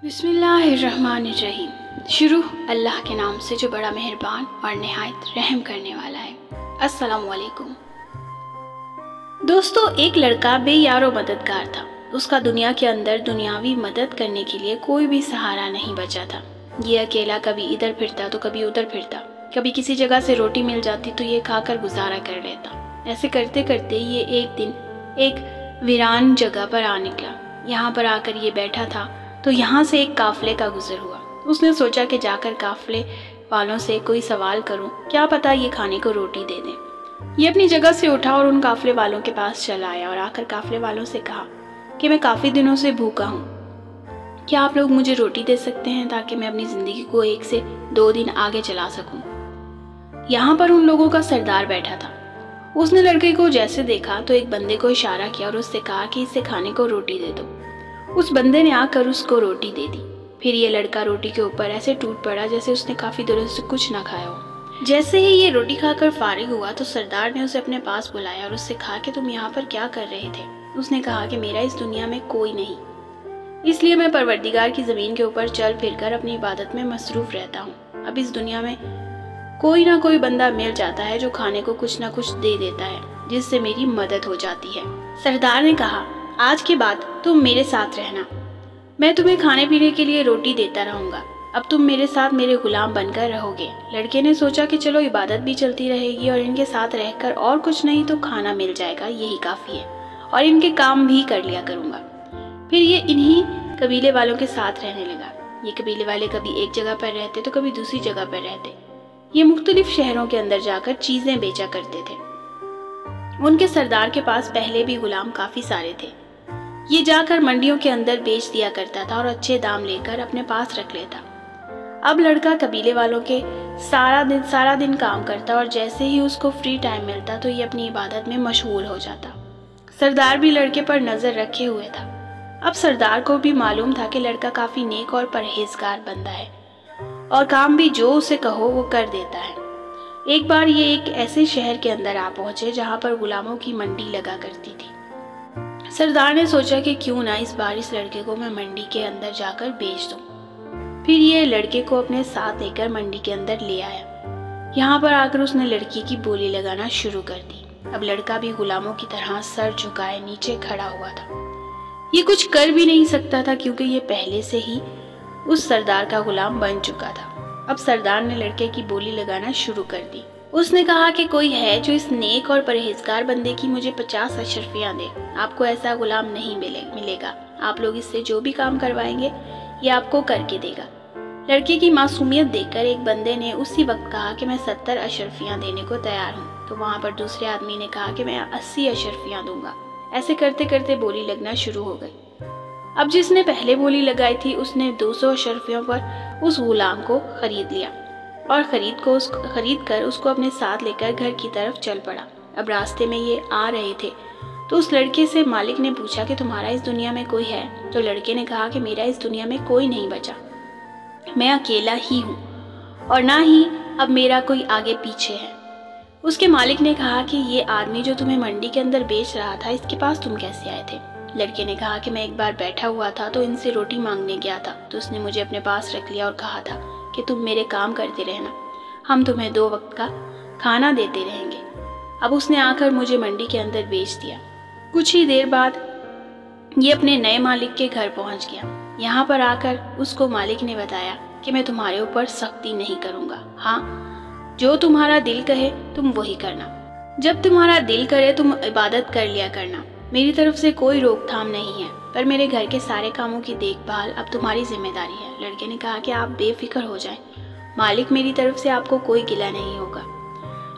بسم اللہ الرحمن الرحیم۔ شروع اللہ کے نام سے جو بڑا مہربان اور نہایت رحم کرنے والا ہے۔ السلام علیکم دوستو، ایک لڑکا بے یار و مددگار تھا۔ اس کا دنیا کے اندر دنیاوی مدد کرنے کے لیے کوئی بھی سہارا نہیں بچا تھا۔ یہ اکیلا کبھی ادھر پھرتا تو کبھی ادھر پھرتا، کبھی کسی جگہ سے روٹی مل جاتی تو یہ کھا کر گزارا کر لیتا۔ ایسے کرتے کرتے یہ ایک دن ایک ویران جگہ پر آ نکلا۔ یہاں پر آ کر یہ بیٹھا تھا تو یہاں سے ایک قافلے کا گزر ہوا۔ اس نے سوچا کہ جا کر قافلے والوں سے کوئی سوال کروں، کیا پتا یہ کھانے کو روٹی دے دیں۔ یہ اپنی جگہ سے اٹھا اور ان قافلے والوں کے پاس چلا آیا اور آ کر قافلے والوں سے کہا کہ میں کافی دنوں سے بھوکا ہوں، کیا آپ لوگ مجھے روٹی دے سکتے ہیں تاکہ میں اپنی زندگی کو 1 سے 2 دن آگے چلا سکوں۔ یہاں پر ان لوگوں کا سردار بیٹھا تھا۔ اس نے لڑکے کو جیسے دیکھا تو ایک بندے کو اشارہ کیا اور اس سے کہا کہ اسے کھانے کو روٹی دے دو۔ اس بندے نے آ کر اس کو روٹی دے دی۔ پھر یہ لڑکا روٹی کے اوپر ایسے ٹوٹ پڑا جیسے اس نے کافی دنوں سے کچھ نہ کھایا ہو۔ جیسے ہی یہ روٹی کھا کر فارغ ہوا تو سردار نے اسے اپنے پاس بلایا اور اس سے کہا کہ تم یہاں پر کیا کر رہے تھے؟ اس نے کہا کہ میرا اس دنیا میں کوئی نہیں، اس لیے میں پروردگار کی زمین کے اوپر چل پھر کر اپنی عبادت میں مصروف رہتا ہوں۔ اب اس دنیا میں کوئی نہ کوئی بندہ مل جاتا ہے جو کھانے کو کچھ نہ کچھ دے دیتا ہے، جس سے میری مدد ہو جاتی ہے۔ سردار نے کہا، آج کے بعد تم میرے ساتھ رہنا، میں تمہیں کھانے پینے کے لیے روٹی دیتا رہوں گا، اب تم میرے ساتھ میرے غلام بن کر رہو گے۔ لڑکے نے سوچا کہ چلو عبادت بھی چلتی رہے گی اور ان کے ساتھ رہ کر اور کچھ نہیں تو کھانا مل جائے گا، یہی کافی ہے، اور ان کے کام بھی کر لیا کروں گا۔ پھر یہ انہی قبیلے والوں کے ساتھ رہنے لگا۔ یہ قبیلے والے کبھی ایک جگہ پر رہتے تو کبھی دوسری جگہ پر رہتے۔ یہ مختلف شہروں کے اندر جا کر چیزیں بیچا کرتے تھے۔ ان کے سردار کے پاس پہلے بھی غلام کافی سارے تھے۔ یہ جا کر منڈیوں کے اندر بیچ دیا کرتا تھا اور اچھے دام لے کر اپنے پاس رکھ لیتا۔ اب لڑکا قبیلے والوں کے سارا دن کام کرتا اور جیسے ہی اس کو فری ٹائم ملتا تو یہ اپنی عبادت میں مشغول ہو جاتا۔ سردار بھی لڑکے پر نظر رکھے ہوئے تھا۔ اب سردار کو بھی معلوم تھا کہ لڑکا کافی نیک اور پرہیزگار بندہ ہے اور کام بھی جو اسے کہو وہ کر دیتا ہے۔ ایک بار یہ ایک ایسے شہر کے اندر آ پہنچے جہاں پر غلاموں کی منڈی لگا کرتی تھی۔ سردار نے سوچا کہ کیوں نہ اس بار اس لڑکے کو میں منڈی کے اندر جا کر بیچ دوں۔ پھر یہ لڑکے کو اپنے ساتھ لے کر منڈی کے اندر لے آیا۔ یہاں پر آ کر اس نے لڑکی کی بولی لگانا شروع کر دی۔ اب لڑکا بھی غلاموں کی طرح سر جھکائے نیچے کھڑا ہوا تھا۔ یہ کچھ کر بھی نہیں سکتا تھا کیونکہ یہ پہلے سے ہی اس سردار کا غلام بن چکا تھا۔ اب سردار نے لڑکے کی بولی لگانا شروع کر دی۔ اس نے کہا کہ کوئی ہے جو اس نیک اور پرہیزگار بندے کی مجھے 50 اشرفیاں دے۔ آپ کو ایسا غلام نہیں ملے گا، آپ لوگ اس سے جو بھی کام کروائیں گے یہ آپ کو کر کے دے گا۔ لڑکے کی معصومیت دیکھ کر ایک بندے نے اسی وقت کہا کہ میں 70 اشرفیاں دینے کو تیار ہوں، تو وہاں پر دوسرے آدمی نے کہا کہ میں 80 اشرفیاں دوں گا۔ ایسے کرتے کرتے بولی لگنا شروع ہو گئی۔ اب جس نے پہلے بولی لگائی تھی اس نے 200 اشرفیوں پر اس غلام کو خرید لیا اور خرید کر اس کو اپنے ساتھ لے کر گھر کی طرف چل پڑا۔ اب راستے میں یہ آ رہے تھے تو اس لڑکے سے مالک نے پوچھا کہ تمہارا اس دنیا میں کوئی ہے؟ تو لڑکے نے کہا کہ میرا اس دنیا میں کوئی نہیں بچا، میں اکیلا ہی ہوں اور نہ ہی اب میرا کوئی آگے پیچھے ہے۔ اس کے مالک نے کہا کہ یہ آدمی جو تمہیں منڈی کے اندر بیچ رہا تھا اس کے پاس تم کیسے آئے تھے؟ لڑکے نے کہا کہ میں ایک بار بیٹھا ہوا تھا تو ان سے روٹی مانگنے گیا تھا، تو اس نے مجھے اپنے پاس رکھ لیا اور کہا تھا کہ تم میرے کام کرتے رہنا، ہم تمہیں 2 وقت کا کھانا دیتے رہیں گے۔ اب اس نے آ کر مجھے منڈی کے اندر بیچ دیا۔ کچھ ہی دیر بعد یہ اپنے نئے مالک کے گھر پہنچ گیا۔ یہاں پر آ کر اس کو مالک نے بتایا کہ میں تمہارے اوپر سختی نہیں کروں گا، ہاں جو تمہارا دل کہے تم وہی کرنا، جب تمہارا دل کرے تم عبادت کر لیا کرنا، میری طرف سے کوئی روک تھام نہیں ہے، پر میرے گھر کے سارے کاموں کی دیکھ بھال اب تمہاری ذمہ داری ہے۔ لڑکے نے کہا کہ آپ بے فکر ہو جائیں، مالک میری طرف سے آپ کو کوئی گلہ نہیں ہوگا۔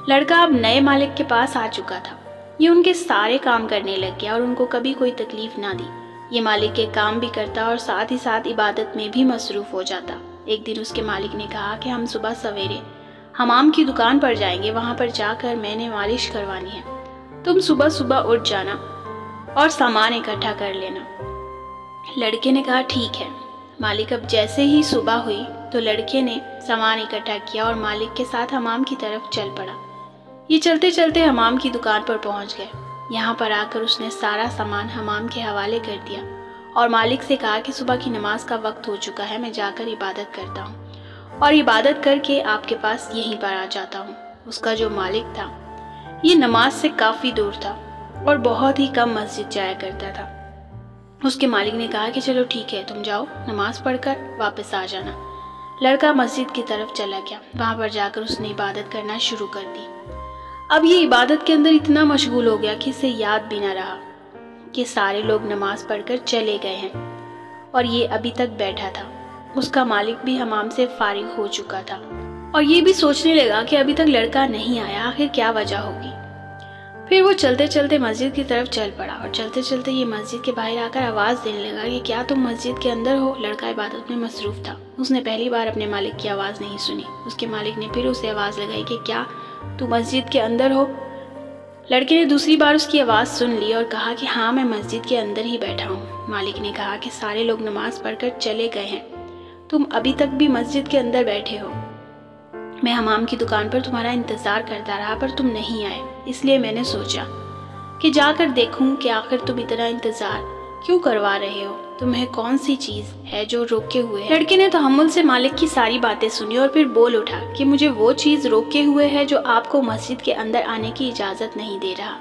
لڑکا اب نئے مالک کے پاس آ چکا تھا۔ یہ ان کے سارے کام کرنے لگ گیا اور ان کو کبھی کوئی تکلیف نہ دی۔ یہ مالک کے کام بھی کرتا اور ساتھ ہی ساتھ عبادت میں بھی مصروف ہو جاتا۔ ایک دن اس کے مالک نے کہا کہ ہم صبح سویرے حمام کی دکان پر جائیں گے، وہاں پر جا کر میں نے مالش کروانی ہے، تم صبح صبح اٹھ جانا اور سامان اکٹھا کر لینا۔ لڑکے نے کہا ٹھیک ہے۔ مالک اب جیسے ہی صبح ہوئی تو لڑکے نے سامان اکٹھا کیا اور مالک کے ساتھ حمام کی طرف چل پڑا۔ یہ چلتے چلتے حمام کی دکان پر پہنچ گئے۔ یہاں پر آ کر اس نے سارا سامان حمام کے حوالے کر دیا اور مالک سے کہا کہ صبح کی نماز کا وقت ہو چکا ہے، میں جا کر عبادت کرتا ہوں اور عبادت کر کے آپ کے پاس یہیں پر آ جاتا ہوں۔ اس کا جو مالک تھا یہ نماز سے کافی دور تھا اور بہت ہی کم مسجد جایا کرتا تھا۔ اس کے مالک نے کہا کہ چلو ٹھیک ہے، تم جاؤ نماز پڑھ کر واپس آ جانا۔ لڑکا مسجد کی طرف چلا گیا، وہاں پر جا کر اس نے عبادت کرنا شروع کر دی۔ اب یہ عبادت کے اندر اتنا مشغول ہو گیا کہ اسے یاد بھی نہ رہا کہ سارے لوگ نماز پڑھ کر چلے گئے ہیں اور یہ ابھی تک بیٹھا تھا۔ اس کا مالک بھی حمام سے فارغ ہو چکا تھا اور یہ بھی سوچنے لگا کہ ابھی تک لڑکا نہیں آیا، آخر کیا وجہ ہوگی۔ پھر وہ چلتے چلتے مسجد کی طرف چل پڑا اور چلتے چلتے یہ مسجد کے باہر آ کر آواز دینے لگا کہ کیا تم مسجد کے اندر ہو؟ لڑکا عبادت میں مصروف تھا، اس نے پہلی بار اپنے مالک کی آواز نہیں سنی۔ اس کے مالک نے پھر اسے آواز لگائی کہ کیا تو مسجد کے اندر ہو؟ لڑکے نے دوسری بار اس کی آواز سن لی اور کہا کہ ہاں میں مسجد کے اندر ہی بیٹھا ہوں۔ مالک نے کہا کہ سارے لوگ نماز پڑھ کر چلے گئے ہیں، تم ابھی تک بھی مسجد کے اندر بیٹھے ہو۔ میں حمام کی دکان پر تمہارا انتظار کرتا رہا پر تم نہیں آئے، اس لیے میں نے سوچا کہ جا کر دیکھوں کہ آخر تم اتنا انتظار کیوں کروا رہے ہو، تمہیں کون سی چیز ہے جو روکے ہوئے ہے۔ لڑکے نے تحمل سے مالک کی ساری باتیں سنی اور پھر بول اٹھا کہ مجھے وہ چیز روکے ہوئے ہے جو آپ کو مسجد کے اندر آنے کی اجازت نہیں دے رہا۔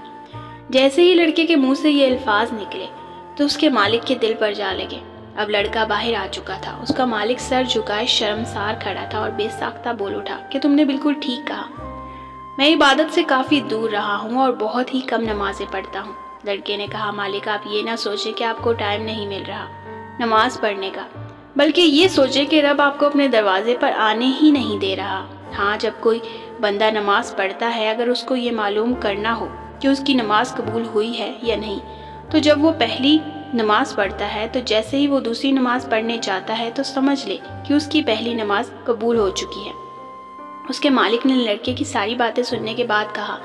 جیسے ہی لڑکے کے منہ سے یہ الفاظ نکلے تو اس کے مالک کے دل پر جا لگے۔ اب لڑکا باہر آ چکا تھا، اس کا مالک سر جھکائے شرمسار کھڑا تھا اور بے ساختہ بول اٹھا کہ تم نے بالکل ٹھیک کہا، میں عبادت سے کافی دور رہا ہوں اور بہت ہی کم نمازیں پڑھتا ہوں۔ لڑکے نے کہا مالک آپ یہ نہ سوچیں کہ آپ کو ٹائم نہیں مل رہا نماز پڑھنے کا، بلکہ یہ سوچیں کہ رب آپ کو اپنے دروازے پر آنے ہی نہیں دے رہا۔ ہاں جب کوئی بندہ نماز پڑھتا ہے، اگر اس کو یہ معلوم کرنا ہو کہ اس کی نماز قبول ہوئی ہے یا نہیں، تو جب وہ پہلی نماز پڑھتا ہے تو جیسے ہی وہ دوسری نماز پڑھنے جاتا ہے تو سمجھ لے کہ اس کی پہلی نماز قبول ہو چکی ہے۔ اس کے مالک نے لڑکے کی ساری باتیں سننے کے بعد کہا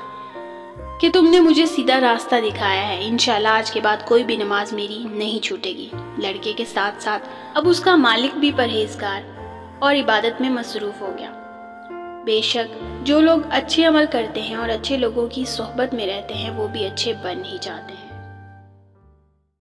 کہ تم نے مجھے سیدھا راستہ دکھایا ہے، انشاءاللہ آج کے بعد کوئی بھی نماز میری نہیں چھوٹے گی۔ لڑکے کے ساتھ ساتھ اب اس کا مالک بھی پرہیزگار اور عبادت میں مصروف ہو گیا۔ بے شک جو لوگ اچھے عمل کرتے ہیں اور اچھے لوگوں کی صحبت میں رہتے ہیں وہ بھی اچھے بن ہی جاتے ہیں۔